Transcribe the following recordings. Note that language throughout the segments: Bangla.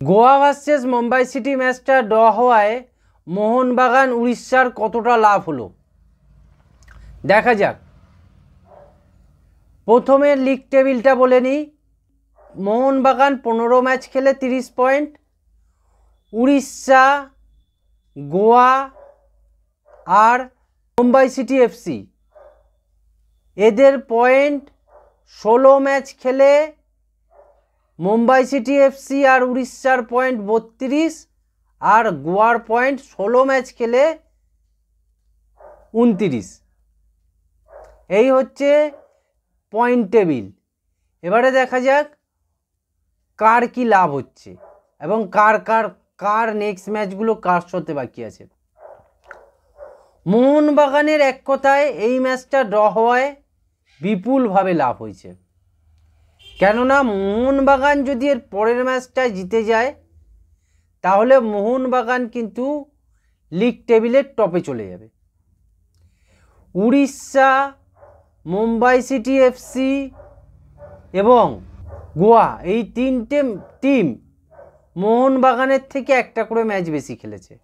গোয়া ভার্সেস মুম্বাই সিটি ম্যাচটা ড্র হওয়ায় মোহনবাগান উড়িষ্যার কতটা লাভ হলো দেখা যাক। প্রথমে লিগ টেবিলটা বলে নিই। মোহনবাগান 15 ম্যাচ খেলে 30 পয়েন্ট, উড়িষ্যা, গোয়া আর মুম্বাই সিটি এফসি এদের পয়েন্ট 16 ম্যাচ খেলে মুম্বাই সিটি এফসি আর উড়িষ্যার পয়েন্ট 32 আর গোয়ার পয়েন্ট 16 ম্যাচ খেলে 29। এই হচ্ছে পয়েন্ট টেবিল। এবারে দেখা যাক কার কি লাভ হচ্ছে এবং কার নেক্সট ম্যাচগুলো কার সাথে বাকি আছে। মোহনবাগানের এক কথায় এই ম্যাচটা ড্র হওয়ায় বিপুলভাবে লাভ হয়েছে, কেননা মোহনবাগান যদি এর পরের ম্যাচটায় জিতে যায় তাহলে মোহনবাগান কিন্তু লিগ টেবিলের টপে চলে যাবে। উড়িষ্যা, মুম্বাই সিটি এফসি এবং গোয়া এই তিনটে টিম মোহনবাগানের থেকে একটা করে ম্যাচ বেশি খেলেছে,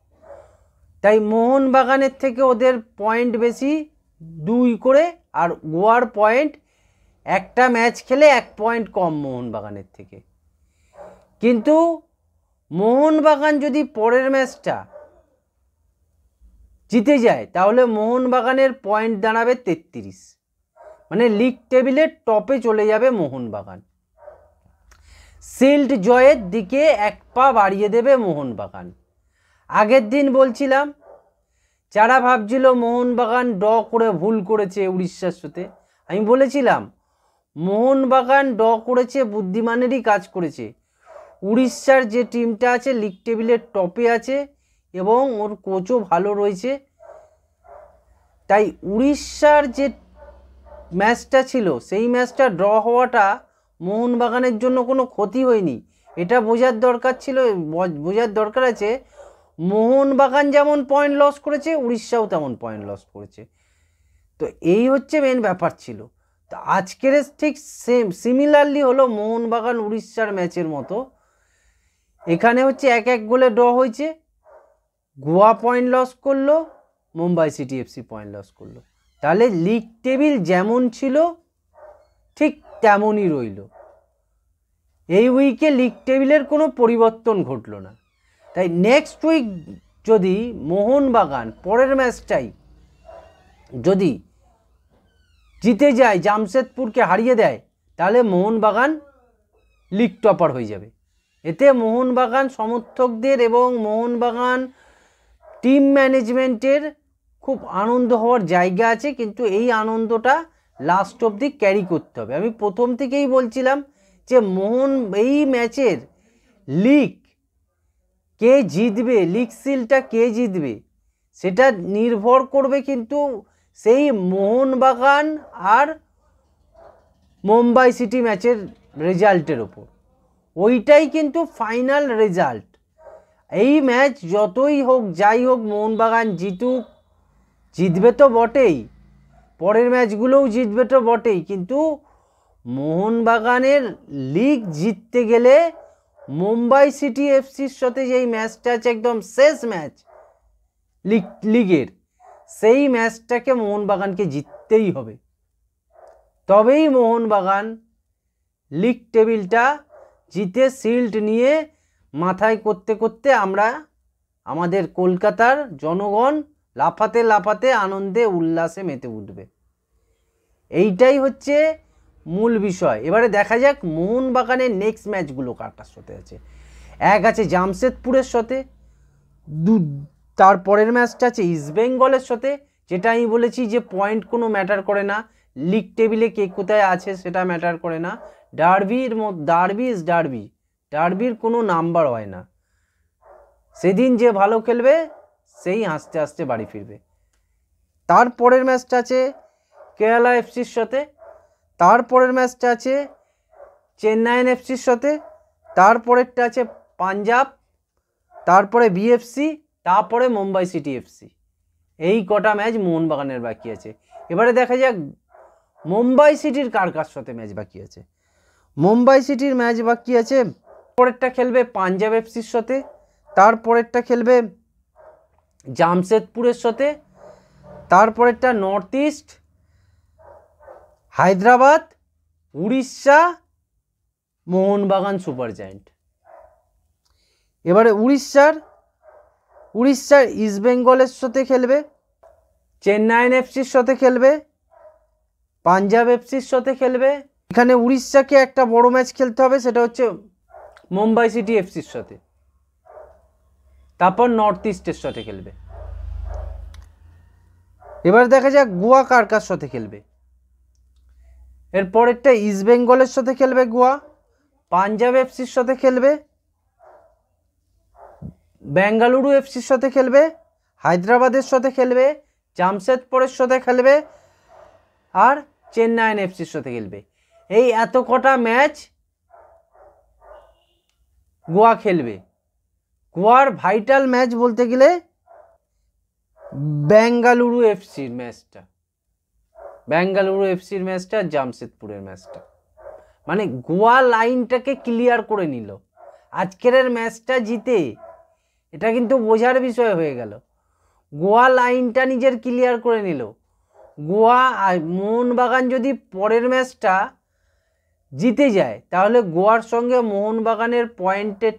তাই মোহনবাগানের থেকে ওদের পয়েন্ট বেশি 2 করে, আর গোয়ার পয়েন্ট একটা ম্যাচ খেলে 1 পয়েন্ট কম মোহনবাগানের থেকে। কিন্তু মোহনবাগান যদি পরের ম্যাচটা জিতে যায় তাহলে মোহনবাগানের পয়েন্ট দাঁড়াবে 33, মানে লিগ টেবিলের টপে চলে যাবে মোহনবাগান। শিল্ড জয়ের দিকে 1 পা বাড়িয়ে দেবে মোহনবাগান। আগের দিন বলছিলাম যারা ভাবছিল মোহনবাগান ড্র করে ভুল করেছে উড়িষ্যার সাথে, আমি বলেছিলাম মোহনবাগান ড্র করেছে, বুদ্ধিমানেরই কাজ করেছে। উড়িষ্যার যে টিমটা আছে লিগ টেবিলের টপে আছে এবং ওর কোচও ভালো রয়েছে, তাই উড়িষ্যার যে ম্যাচটা ছিল সেই ম্যাচটা ড্র হওয়াটা মোহনবাগানের জন্য কোনো ক্ষতি হয়নি। এটা বোঝার দরকার আছে মোহনবাগান যেমন পয়েন্ট লস করেছে উড়িষ্যাও তেমন পয়েন্ট লস করেছে। তো এই হচ্ছে মেন ব্যাপার ছিল। তো আজকের ঠিক সিমিলারলি হলো মোহনবাগান উড়িষ্যার ম্যাচের মতো। এখানে হচ্ছে 1-1 গোলে ড্র হয়েছে। গোয়া পয়েন্ট লস করলো, Mumbai city FC point loss করলো। তাহলে লিগ টেবিল যেমন ছিল ঠিক তেমনই রইল। এই উইকে লিগ টেবিলের কোনো পরিবর্তন ঘটলো না। তাই নেক্সট উইক যদি মোহনবাগান পরের ম্যাচটাই যদি জিতে যায়, জামশেদপুরকে হারিয়ে দেয়, তাহলে মোহনবাগান লিগ টপার হয়ে যাবে। এতে মোহনবাগান সমর্থকদের এবং মোহনবাগান টিম ম্যানেজমেন্টের খুব আনন্দ হওয়ার জায়গা আছে, কিন্তু এই আনন্দটা লাস্ট অবধি ক্যারি করতে হবে। আমি প্রথম থেকেই বলছিলাম যে এই ম্যাচের লিগ কে জিতবে, লিগ সিলটা কে জিতবে সেটা নির্ভর করবে কিন্তু সেই মোহনবাগান আর মুম্বাই সিটি ম্যাচের রেজাল্টের ওপর। ওইটাই কিন্তু ফাইনাল রেজাল্ট। এই ম্যাচ যতই হোক যাই হোক মোহনবাগান জিতবে তো বটেই, পরের ম্যাচগুলোও জিতবে তো বটেই, কিন্তু মোহনবাগানের লিগ জিততে গেলে মুম্বাই সিটি এফসির সাথে যেই ম্যাচটা আছে একদম শেষ ম্যাচ লিগের, সেই ম্যাচটাকে মোহনবাগানকে জিততেই হবে। তবেই মোহনবাগান লিগ টেবিলটা জিতে শিল্ড নিয়ে মাথায় করতে করতে আমরা আমাদের কলকাতার জনগণ লাফাতে লাফাতে আনন্দে উল্লাসে মেতে উঠবে। এইটাই হচ্ছে মূল বিষয়। এবারে দেখা যাক মোহনবাগানের নেক্সট ম্যাচগুলো কাটার সাথে আছে। 1 আছে জামশেদপুরের সাথে, তারপরের ম্যাচটা আছে ইস্টবেঙ্গলের সাথে, যেটা আমি বলেছি যে পয়েন্ট কোনো ম্যাটার করে না, লিগ টেবিলে কে কোথায় আছে সেটা ম্যাটার করে না। ডার্বির কোনো নাম্বার হয় না। সেদিন যে ভালো খেলবে সেই হাসতে হাসতে বাড়ি ফিরবে। তারপরের ম্যাচটা আছে কেরালা এফসির সাথে, তারপরের ম্যাচটা আছে চেন্নাইন এফসির সাথে, তারপরেরটা আছে পাঞ্জাব, তারপরে বিএফসি, তারপরে মুম্বাই সিটি এফসি। এই কটা ম্যাচ মোহনবাগানের বাকি আছে। এবারে দেখা যাক মুম্বাই সিটির কার সাথে ম্যাচ বাকি আছে। মুম্বাই সিটির ম্যাচ বাকি আছে পরেরটা খেলবে পাঞ্জাব এফসির সাথে, তারপরেরটা খেলবে জামশেদপুরের সাথে, তারপরেরটা north east, Hyderabad, Orissa, Mohun Bagan super giant. এবারে উড়িষ্যার ইস্ট বেঙ্গলের সাথে খেলবে, চেন্নাইন এফসির সাথে খেলবে, পাঞ্জাব এফসির সাথে খেলবে। এখানে উড়িষ্যাকে একটা বড় ম্যাচ খেলতে হবে, সেটা হচ্ছে মুম্বাই সিটি এফসির সাথে। তারপর নর্থ ইস্টের সাথে খেলবে। এবার দেখা যাক গোয়া কার কার সাথে খেলবে। এরপরেরটা ইস্ট বেঙ্গলের সাথে খেলবে গোয়া, পাঞ্জাব এফসির সাথে খেলবে, বেঙ্গালুরু এফসির সাথে খেলবে, হায়দ্রাবাদের সাথে খেলবে, জামশেদপুরের সাথে খেলবে, আর চেন্নাইন এফসির সাথে খেলবে। এই এত কটা ম্যাচ গোয়া খেলবে। গোয়ার ভাইটাল ম্যাচ বলতে গেলে বেঙ্গালুরু এফসির ম্যাচটা, জামশেদপুরের ম্যাচটা। মানে গোয়া লাইনটাকে ক্লিয়ার করে নিল আজকের ম্যাচটা জিতে। এটা কিন্তু বোঝার বিষয় হয়ে গেল। গোয়া লাইনটা নিজের ক্লিয়ার করে নিল। গোয়া আর মোহনবাগান যদি পরের ম্যাচটা জিতে যায়, তাহলে গোয়ার সঙ্গে মোহনবাগানের পয়েন্টের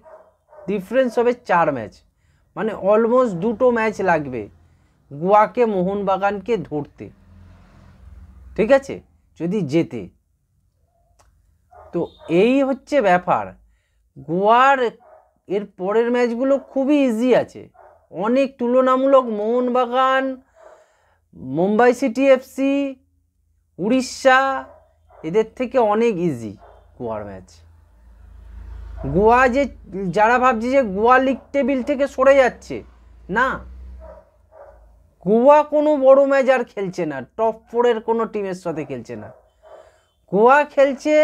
ডিফারেন্স হবে 4 ম্যাচ। মানে অলমোস্ট 2টো ম্যাচ লাগবে গোয়াকে মোহনবাগানকে ধরতে, ঠিক আছে, যদি জেতে। তো এই হচ্ছে ব্যাপার। গোয়ার এর পরের ম্যাচগুলো খুবই ইজি আছে, অনেক তুলনামূলক। মোহনবাগান, মুম্বাই সিটি এফসি, উড়িষ্যা, এদের থেকে অনেক ইজি গোয়ার ম্যাচ। গোয়া যারা ভাবছে যে গোয়া লিগ টেবিল থেকে সরে যাচ্ছে, না, গোয়া কোনো বড় ম্যাচ আর খেলছে না, টপ 4-এর কোনো টিমের সাথে খেলছে না। গোয়া খেলছে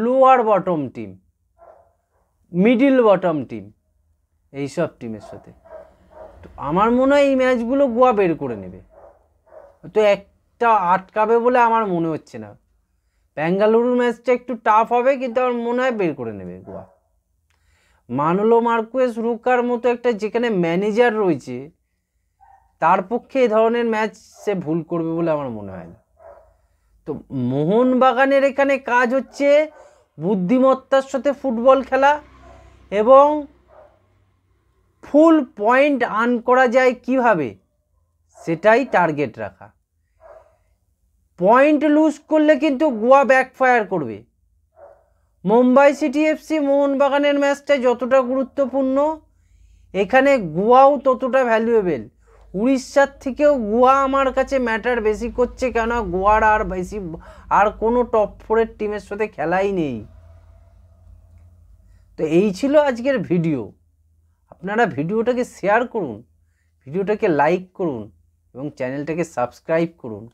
lower bottom team, middle bottom team, এইসব টিমের সাথে। তো আমার মনে হয় এই ম্যাচগুলো গোয়া বের করে নেবে। তো একটা আটকাবে বলে আমার মনে হচ্ছে না। বেঙ্গালুরুর ম্যাচটা একটু টাফ হবে, কিন্তু আমার মনে হয় বের করে নেবে গোয়া। মানলো মার্কুয়েস রুকার মতো একটা যেখানে ম্যানেজার রয়েছে, তার পক্ষে এ ধরনের ম্যাচ সে ভুল করবে বলে আমার মনে হয় না। তো মোহনবাগানের এখানে কাজ হচ্ছে বুদ্ধিমত্তার সাথে ফুটবল খেলা এবং ফুল পয়েন্ট আর্ন করা যায় কিভাবে, সেটাই টার্গেট রাখা। পয়েন্ট লুজ করলে কিন্তু গোয়া ব্যাকফায়ার করবে। মুম্বাই সিটি এফসি মোহনবাগানের ম্যাচটা যতটা গুরুত্বপূর্ণ, এখানে গোয়াও ততটা ভ্যালুয়েবল। উড়িষ্যার থেকেও গোয়া আমার কাছে ম্যাটার বেশি করছে, কেন গোয়ার আর কোনো টপ 4-এর টিমের সাথে খেলাই নেই। তো এই ছিল আজকের ভিডিও। আপনারা ভিডিওটাকে শেয়ার করুন, ভিডিওটাকে লাইক করুন এবং চ্যানেলটাকে সাবস্ক্রাইব করুন।